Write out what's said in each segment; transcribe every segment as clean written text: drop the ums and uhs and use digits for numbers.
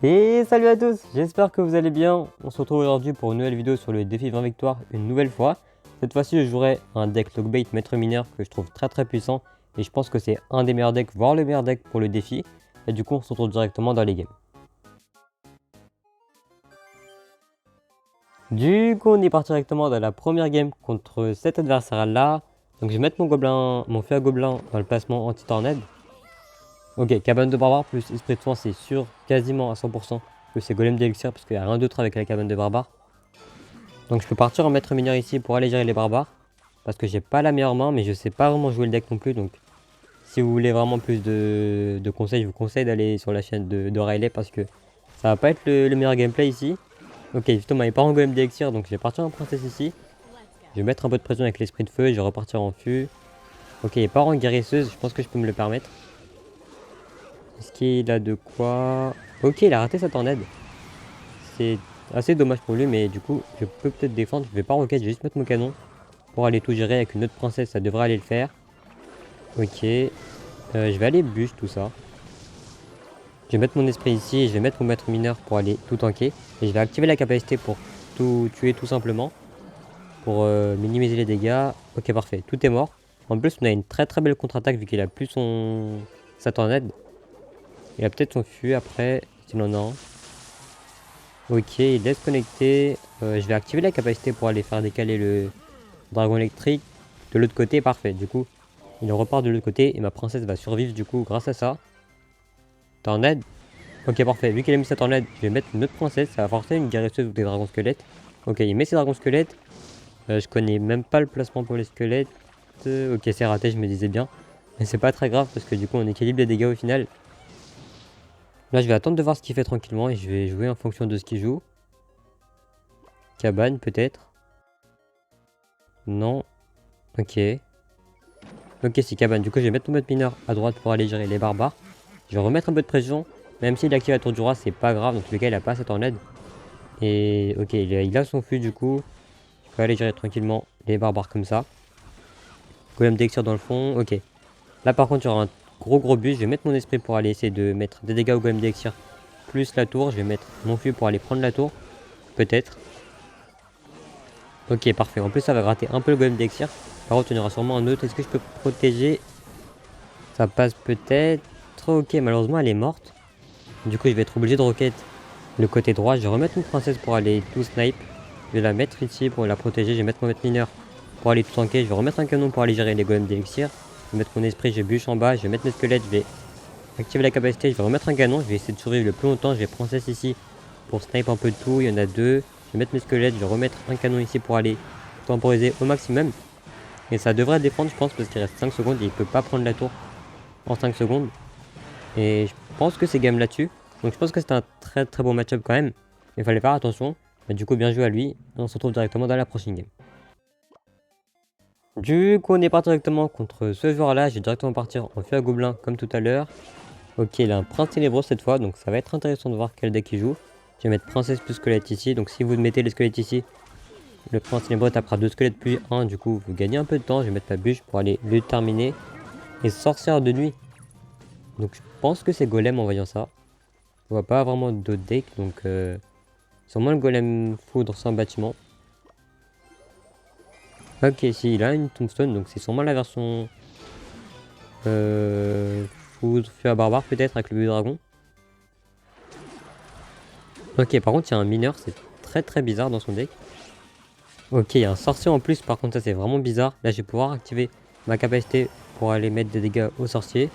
Et salut à tous, j'espère que vous allez bien. On se retrouve aujourd'hui pour une nouvelle vidéo sur le défi 20 victoires une nouvelle fois. Cette fois-ci je jouerai un deck Logbait Maître Mineur que je trouve très puissant. Et je pense que c'est un des meilleurs decks, voire le meilleur deck pour le défi. Et du coup on se retrouve directement dans les games. Du coup on est parti directement dans la première game contre cet adversaire là. Donc je vais mettre mon feu à gobelin dans le placement anti-tornade. Ok, cabane de barbare plus esprit de soin, c'est sûr quasiment à 100% que c'est golem d'élixir parce qu'il n'y a rien d'autre avec la cabane de barbare. Donc je peux partir en maître mineur ici pour aller gérer les barbares. Parce que j'ai pas la meilleure main, mais je sais pas vraiment jouer le deck non plus. Donc si vous voulez vraiment plus de conseils, je vous conseille d'aller sur la chaîne de Riley parce que ça va pas être le meilleur gameplay ici. Ok, justement il n'est pas en golem d'élixir, donc je vais partir en princesse ici. Je vais mettre un peu de pression avec l'esprit de feu et je vais repartir en fût. Ok, il part en guérisseuse, je pense que je peux me le permettre. Est-ce qu'il a de quoi? Ok, il a raté sa tornade. C'est assez dommage pour lui, mais du coup, je peux peut-être défendre. Je vais pas roquette, je vais juste mettre mon canon pour aller tout gérer avec une autre princesse. Ça devrait aller le faire. Ok. Je vais aller bûche tout ça. Je vais mettre mon esprit ici et je vais mettre mon maître mineur pour aller tout tanker. Et je vais activer la capacité pour tout tuer tout simplement. Pour minimiser les dégâts. Ok, parfait. Tout est mort. En plus, on a une très belle contre-attaque vu qu'il a plus sa tornade. Il a peut-être son fût après, s'il en a un. Ok, il laisse connecter. Je vais activer la capacité pour aller faire décaler le dragon électrique. De l'autre côté, parfait. Du coup, il repart de l'autre côté et ma princesse va survivre du coup grâce à ça. Tornade. Ok, parfait. Vu qu'il a mis sa tornade, je vais mettre une autre princesse. Ça va forcer une guérisseuse ou des dragons squelettes. Ok, il met ses dragons squelettes. Je connais même pas le placement pour les squelettes. Ok, c'est raté, je me disais bien. Mais c'est pas très grave parce que du coup, on équilibre les dégâts au final. Là, je vais attendre de voir ce qu'il fait tranquillement et je vais jouer en fonction de ce qu'il joue. Cabane, peut-être. Non. Ok. Ok, c'est cabane. Du coup, je vais mettre mon mode mineur à droite pour aller gérer les barbares. Je vais remettre un peu de pression. Même s'il active la tour du roi, c'est pas grave. Dans tous les cas, il a pas cette en aide. Et ok, il a son fût du coup. Je peux aller gérer tranquillement les barbares comme ça. Golem d'élixir dans le fond. Ok. Là, par contre, il y aura un gros but. Je vais mettre mon esprit pour aller essayer de mettre des dégâts au golem d'élixir. Plus la tour. Je vais mettre mon fût pour aller prendre la tour. Peut-être. Ok, parfait. En plus, ça va gratter un peu le golem d'élixir. Par contre, il y en aura sûrement un autre. Est-ce que je peux protéger? Ça passe peut-être. Ok, malheureusement, elle est morte. Du coup, je vais être obligé de roquette le côté droit. Je vais remettre une princesse pour aller tout snipe. Je vais la mettre ici pour la protéger. Je vais mettre mon maître mineur pour aller tout tanker. Je vais remettre un canon pour aller gérer les golems d'élixir. Je vais mettre mon esprit, je bûche en bas. Je vais mettre mes squelettes. Je vais activer la capacité. Je vais remettre un canon. Je vais essayer de survivre le plus longtemps. Je vais princesse ici pour snipe un peu de tout. Il y en a deux. Je vais mettre mes squelettes. Je vais remettre un canon ici pour aller temporiser au maximum. Et ça devrait défendre, je pense, parce qu'il reste 5 secondes et il peut pas prendre la tour en 5 secondes. Et je pense que c'est game là-dessus. Donc je pense que c'était un très bon match-up quand même. Il fallait faire attention. Et du coup, bien joué à lui. On se retrouve directement dans la prochaine game. Du coup, on est parti directement contre ce joueur-là. Je vais directement partir en feu à gobelin comme tout à l'heure. Ok, il a un prince ténébreux cette fois. Donc ça va être intéressant de voir quel deck il joue. Je vais mettre princesse plus squelette ici. Donc si vous mettez les squelettes ici, le prince ténébreux tapera 2 squelettes plus 1. Du coup, vous gagnez un peu de temps. Je vais mettre la bûche pour aller le terminer. Et sorcière de nuit. Donc je pense que c'est golem en voyant ça. Je vois pas vraiment d'autres decks, donc sûrement le golem foudre sans bâtiment. Ok, si, il a une tombstone, donc c'est sûrement la version foudre, feu à barbare peut-être avec le bleu dragon. Ok, par contre il y a un mineur, c'est très bizarre dans son deck. Ok, il y a un sorcier en plus, par contre ça c'est vraiment bizarre. Là je vais pouvoir activer ma capacité pour aller mettre des dégâts au sorcier.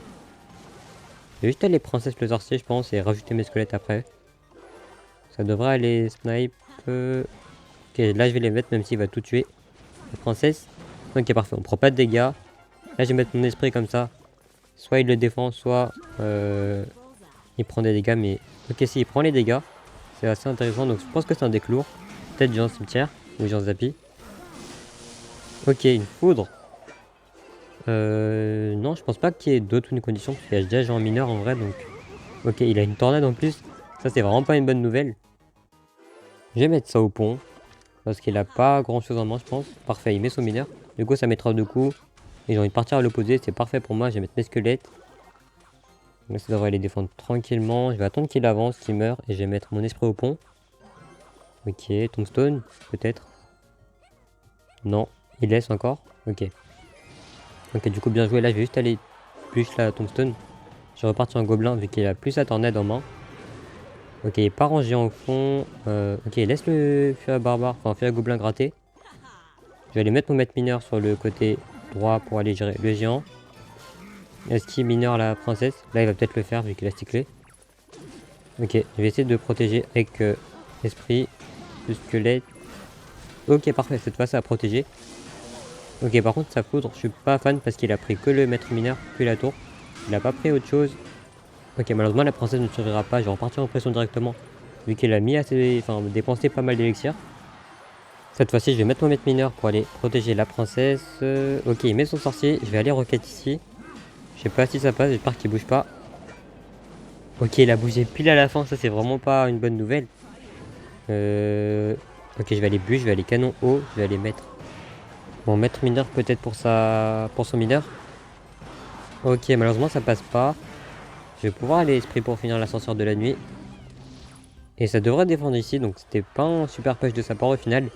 Je vais juste aller princesse le sorcier je pense et rajouter mes squelettes après. Ça devrait aller snipe. Ok, là je vais les mettre même s'il va tout tuer. La princesse. Ok, parfait, on prend pas de dégâts. Là je vais mettre mon esprit comme ça. Soit il le défend, soit il prend des dégâts. Mais ok, si il prend les dégâts, c'est assez intéressant. Donc je pense que c'est un deck lourd. Peut-être Géant Cimetière ou Géant Zappy. Ok, une foudre. Non, je pense pas qu'il y ait d'autres une condition. Parce qu'il y a déjà Géant Mineur en vrai. Donc ok, il a une tornade en plus. Ça c'est vraiment pas une bonne nouvelle. Je vais mettre ça au pont. Parce qu'il a pas grand chose en main, je pense. Parfait, il met son mineur. Du coup, ça mettra 2 coups. Et j'ai envie de partir à l'opposé. C'est parfait pour moi. Je vais mettre mes squelettes. Là, ça devrait les défendre tranquillement. Je vais attendre qu'il avance, qu'il meure, et je vais mettre mon esprit au pont. Ok, tombstone, peut-être. Non, il laisse encore. Ok. Ok, du coup, bien joué. Là, je vais juste aller bûche la tombstone. Je repars sur un gobelin vu qu'il a plus sa tornade en main. Ok, il est pas rangé en fond. Ok, laisse le furia barbare, enfin furia gobelin gratter. Je vais aller mettre mon maître mineur sur le côté droit pour aller gérer le géant. Est-ce qu'il mineur la princesse? Là, il va peut-être le faire vu qu'il a cyclé. Ok, je vais essayer de protéger avec esprit, le squelette. Ok, parfait, cette fois ça a protégé. Ok, par contre, sa foudre, je suis pas fan parce qu'il a pris que le maître mineur, puis la tour. Il a pas pris autre chose. Ok, malheureusement, la princesse ne survivra pas. Je vais repartir en pression directement. Vu qu'elle a mis assez, enfin, dépensé pas mal d'élixir. Cette fois-ci, je vais mettre mon maître mineur pour aller protéger la princesse. Ok, il met son sorcier. Je vais aller roquette ici. Je sais pas si ça passe, j'espère qu'il bouge pas. Ok, il a bougé pile à la fin. Ça, c'est vraiment pas une bonne nouvelle. Ok, je vais aller bûche, je vais aller canon haut. Je vais aller mettre mon maître mineur peut-être pour son mineur. Ok, malheureusement, ça passe pas. Je vais pouvoir aller esprit pour finir l'ascenseur de la nuit. Et ça devrait défendre ici, donc c'était pas un super push de sa part au final.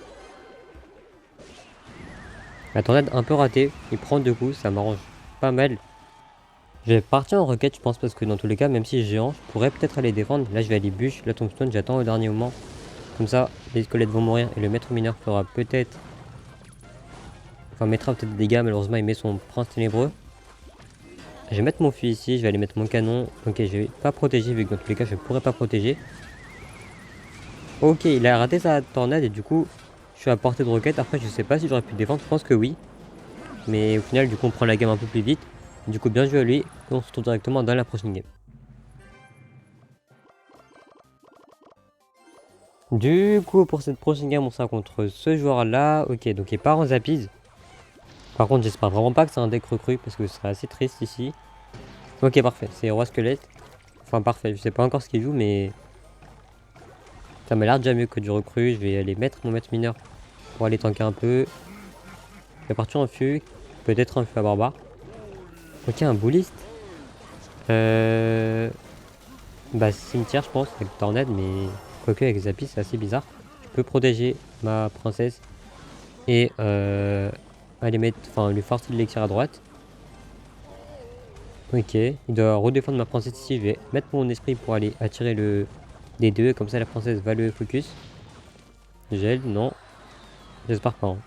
La tornade un peu ratée, il prend 2 coups, ça m'arrange pas mal. Je vais partir en requête, je pense, parce que dans tous les cas, même si géant, je pourrais peut-être aller défendre. Là, je vais aller bûche, la tombstone, j'attends au dernier moment. Comme ça, les squelettes vont mourir et le maître mineur fera peut-être... Enfin, mettra peut-être des dégâts, malheureusement, il met son prince ténébreux. Je vais mettre mon fusil ici, je vais aller mettre mon canon. Ok, je vais pas protéger, vu que dans tous les cas, je pourrais pas protéger. Ok, il a raté sa tornade et du coup, je suis à portée de roquette. Après, je sais pas si j'aurais pu défendre, je pense que oui. Mais au final, du coup, on prend la game un peu plus vite. Du coup, bien joué à lui. Et on se retrouve directement dans la prochaine game. Du coup, pour cette prochaine game, on sera contre ce joueur-là. Ok, donc il part en Zapiz. Par contre, j'espère vraiment pas que c'est un deck recru parce que ce serait assez triste ici. Ok, parfait. C'est roi squelette. Enfin, parfait. Je sais pas encore ce qu'il joue, mais ça m'a l'air déjà mieux que du recru. Je vais aller mettre mon maître mineur pour aller tanker un peu. Je vais partir en feu. Peut-être un feu à barbare. Ok, un bouliste. Bah, cimetière, je pense, avec tornade, mais quoique avec Zapi, c'est assez bizarre. Je peux protéger ma princesse et aller mettre, enfin, lui forcer de l'élixir à droite. Ok, il doit redéfendre ma princesse ici. Je vais mettre mon esprit pour aller attirer le D2, comme ça la princesse va le focus. Gel, non. J'espère pas. Hein.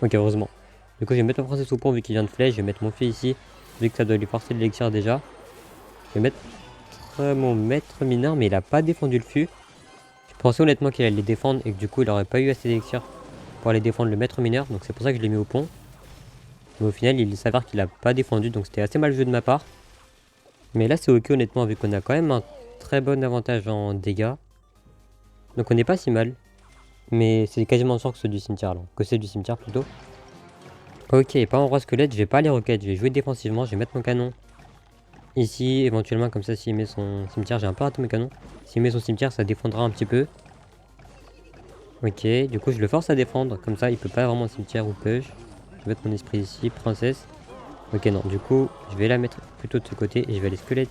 Ok, heureusement. Du coup, je vais mettre ma princesse au pont vu qu'il vient de flèche. Je vais mettre mon feu ici, vu que ça doit lui forcer de l'élixir déjà. Je vais mettre mon maître mineur, mais il a pas défendu le fût. Je pensais honnêtement qu'il allait défendre et que du coup il aurait pas eu assez d'élixir pour aller défendre le maître mineur, donc c'est pour ça que je l'ai mis au pont. Mais au final il s'avère qu'il a pas défendu, donc c'était assez mal joué de ma part. Mais là c'est ok honnêtement vu qu'on a quand même un très bon avantage en dégâts. Donc on n'est pas si mal. Mais c'est quasiment sûr que c'est du cimetière là, que c'est du cimetière plutôt. Ok, pas en roi squelette, je vais pas aller roquette, je vais jouer défensivement, je vais mettre mon canon. Ici, éventuellement comme ça s'il met son cimetière, j'ai un peu raté mes canons. S'il met son cimetière ça défendra un petit peu. Ok, du coup je le force à défendre, comme ça il peut pas vraiment cimetière ou push. Je vais mettre mon esprit ici, princesse. Ok non, du coup je vais la mettre plutôt de ce côté et je vais aller squelette.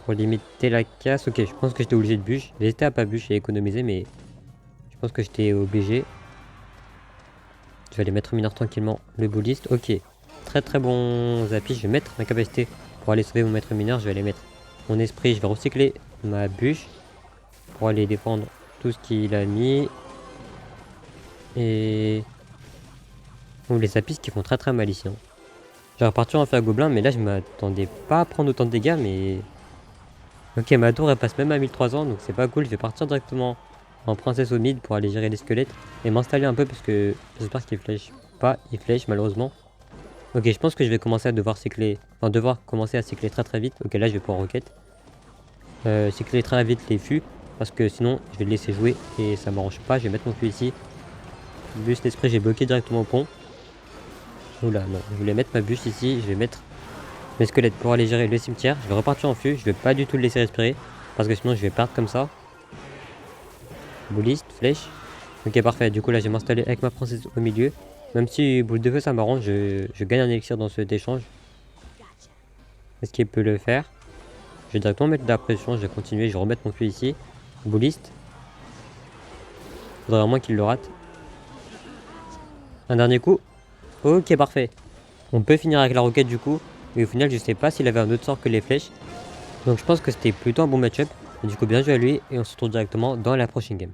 Pour limiter la casse, ok je pense que j'étais obligé de bûche. J'ai hésité à pas bûche et économiser mais je pense que j'étais obligé. Je vais aller mettre mineur tranquillement, le bouliste, ok. Très très bon Zapi, je vais mettre ma capacité pour aller sauver mon maître mineur. Je vais aller mettre mon esprit, je vais recycler ma bûche pour aller défendre tout ce qu'il a mis. Et... Ou les apis qui font très très mal ici. Hein. J'ai reparti en faire gobelin, mais là je m'attendais pas à prendre autant de dégâts, mais... Ok, ma tour elle passe même à 1300, donc c'est pas cool. Je vais partir directement en princesse au mid pour aller gérer les squelettes et m'installer un peu parce que j'espère qu'il flèche pas. Il flèche malheureusement. Ok, je pense que je vais commencer à devoir cycler, enfin devoir commencer à cycler très très vite. Ok, là je vais pouvoir roquette. Cycler très vite les fûts, parce que sinon je vais le laisser jouer et ça m'arrange pas. Je vais mettre mon fût ici. Bûche l'esprit, j'ai bloqué directement au pont. Oula, non, je voulais mettre ma bûche ici, je vais mettre mes squelettes pour aller gérer le cimetière. Je vais repartir en fût, je vais pas du tout le laisser respirer, parce que sinon je vais perdre comme ça. Bouliste, flèche. Ok, parfait, du coup là je vais m'installer avec ma princesse au milieu. Même si boule de feu ça m'arrange, je gagne un élixir dans cet échange. Est-ce qu'il peut le faire? Je vais directement mettre de la pression, je vais continuer, je vais remettre mon feu ici. Bouliste. Faudrait vraiment qu'il le rate. Un dernier coup. Ok, parfait. On peut finir avec la roquette du coup. Mais au final, je sais pas s'il avait un autre sort que les flèches. Donc je pense que c'était plutôt un bon match-up. Et du coup, bien joué à lui. Et on se retrouve directement dans la prochaine game.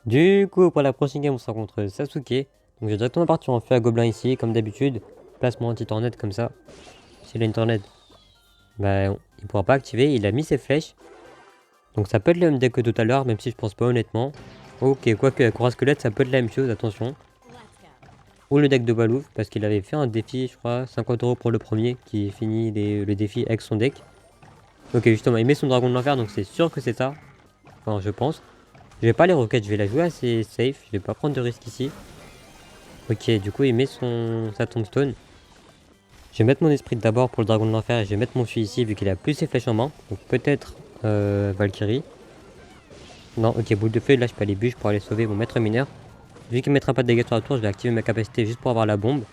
Du coup, pour la prochaine game, on se rencontre Sasuke. Donc je vais directement partir en feu à gobelin ici, comme d'habitude. Placement anti-tornade comme ça. S'il a une tornade, bah, il pourra pas activer. Il a mis ses flèches. Donc ça peut être le même deck que tout à l'heure, même si je pense pas honnêtement. Ok, quoique la Cora Squelette, ça peut être la même chose, attention. Ou le deck de Balouf, parce qu'il avait fait un défi, je crois, 50 € pour le premier, qui finit le défi avec son deck. Ok, justement, il met son dragon de l'enfer, donc c'est sûr que c'est ça. Enfin, je pense. Je vais pas les roquettes, je vais la jouer assez safe, je vais pas prendre de risque ici. Ok, du coup, il met sa tombstone. Je vais mettre mon esprit d'abord pour le dragon de l'enfer et je vais mettre mon fui ici, vu qu'il a plus ses flèches en main. Donc peut-être Valkyrie. Non, ok, boule de feu, là je peux aller bûche pour aller sauver mon maître mineur. Vu qu'il ne mettra pas de dégâts sur la tour, je vais activer ma capacité juste pour avoir la bombe.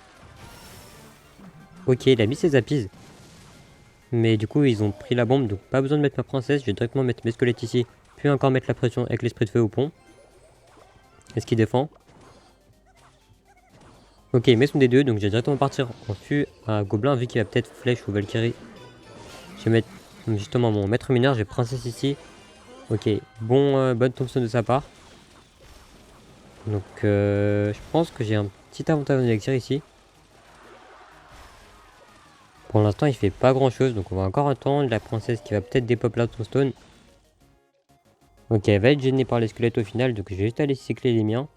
Ok, il a mis ses appises. Mais du coup, ils ont pris la bombe, donc pas besoin de mettre ma princesse. Je vais directement mettre mes squelettes ici, puis encore mettre la pression avec l'esprit de feu au pont. Est-ce qu'il défend? Ok, il met son D2, donc je vais directement partir en fût à gobelin, vu qu'il a peut-être flèche ou Valkyrie. Je vais mettre justement mon maître mineur, j'ai princesse ici. Ok, bonne tombstone de sa part. Donc je pense que j'ai un petit avantage d'élixir ici. Pour l'instant il fait pas grand chose, donc on va encore attendre la princesse qui va peut-être dépop la tombstone. Ok, elle va être gênée par les squelettes au final, donc je vais juste aller cycler les miens.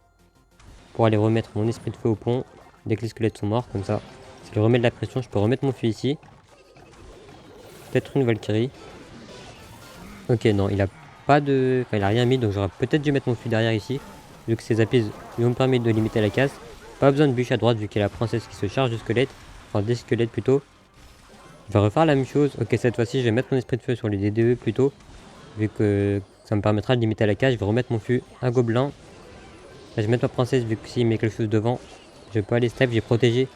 Pour aller remettre mon esprit de feu au pont, dès que les squelettes sont morts, comme ça. Si je remets de la pression, je peux remettre mon feu ici. Peut-être une Valkyrie. Ok, non, il a pas de... Enfin, il a rien mis, donc j'aurais peut-être dû mettre mon feu derrière ici. Vu que ces appises lui ont permis de limiter la casse. Pas besoin de bûche à droite, vu qu'il y a la princesse qui se charge de squelettes. Enfin, des squelettes plutôt. Je vais refaire la même chose. Ok, cette fois-ci, je vais mettre mon esprit de feu sur les DDE plutôt. Vu que ça me permettra de limiter la casse. Je vais remettre mon feu à gobelin. Là, je vais mettre ma princesse, vu que s'il met quelque chose devant, je peux aller step, j'ai protégé.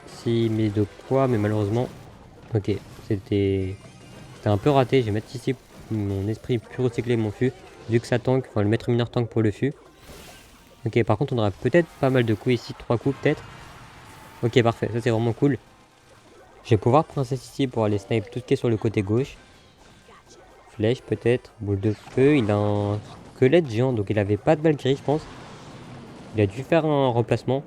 S'il met de quoi, mais malheureusement... Ok, c'était un peu raté. Je vais mettre ici mon esprit plus recyclé, mon fût, vu que ça tank, enfin le maître mineur tank pour le fût. Ok, par contre on aura peut-être pas mal de coups ici, 3 coups peut-être. Ok, parfait, ça c'est vraiment cool. Je vais pouvoir princesse ici pour aller snipe tout ce qui est sur le côté gauche. Flèche peut-être, boule de feu, il a un squelette géant, donc il avait pas de Valkyrie je pense. Il a dû faire un remplacement.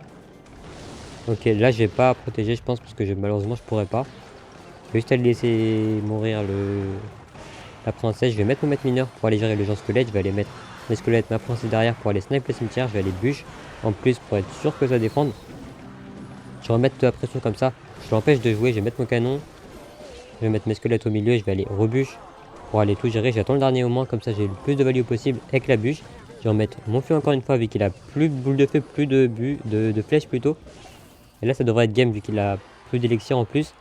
Ok, là je vais pas protéger je pense, parce que malheureusement je pourrais pas. Je vais juste aller laisser mourir la princesse. Je vais mettre mon maître mineur pour aller gérer le genre squelette. Je vais aller mettre mes squelettes, ma princesse derrière pour aller sniper le cimetière. Je vais aller bûche en plus pour être sûr que ça défende. Je vais remettre de la pression comme ça. Je l'empêche de jouer. Je vais mettre mon canon. Je vais mettre mes squelettes au milieu. Je vais aller rebûche pour aller tout gérer. J'attends le dernier moment. Comme ça, j'ai le plus de value possible avec la bûche. Je vais remettre mon feu encore une fois vu qu'il a plus de boule de feu, plus de flèches plutôt. Et là, ça devrait être game vu qu'il a plus d'élixir en plus.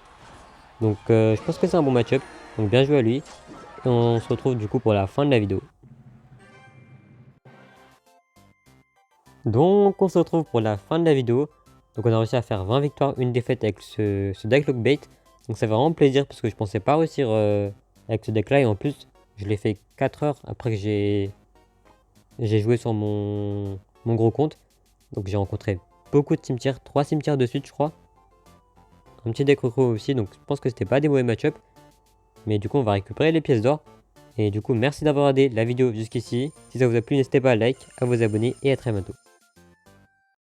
Donc je pense que c'est un bon match-up. Donc bien joué à lui. Et on se retrouve du coup pour la fin de la vidéo. Donc on se retrouve pour la fin de la vidéo. Donc on a réussi à faire 20 victoires, une défaite avec ce deck Lockbait. Donc ça fait vraiment plaisir parce que je pensais pas réussir avec ce deck là. Et en plus je l'ai fait 4 heures après que j'ai joué sur mon gros compte. Donc j'ai rencontré beaucoup de cimetières, 3 cimetières de suite je crois. Un petit deck recro aussi, donc je pense que c'était pas des mauvais match-up. Mais du coup on va récupérer les pièces d'or. Et du coup merci d'avoir regardé la vidéo jusqu'ici. Si ça vous a plu n'hésitez pas à like, à vous abonner et à très bientôt.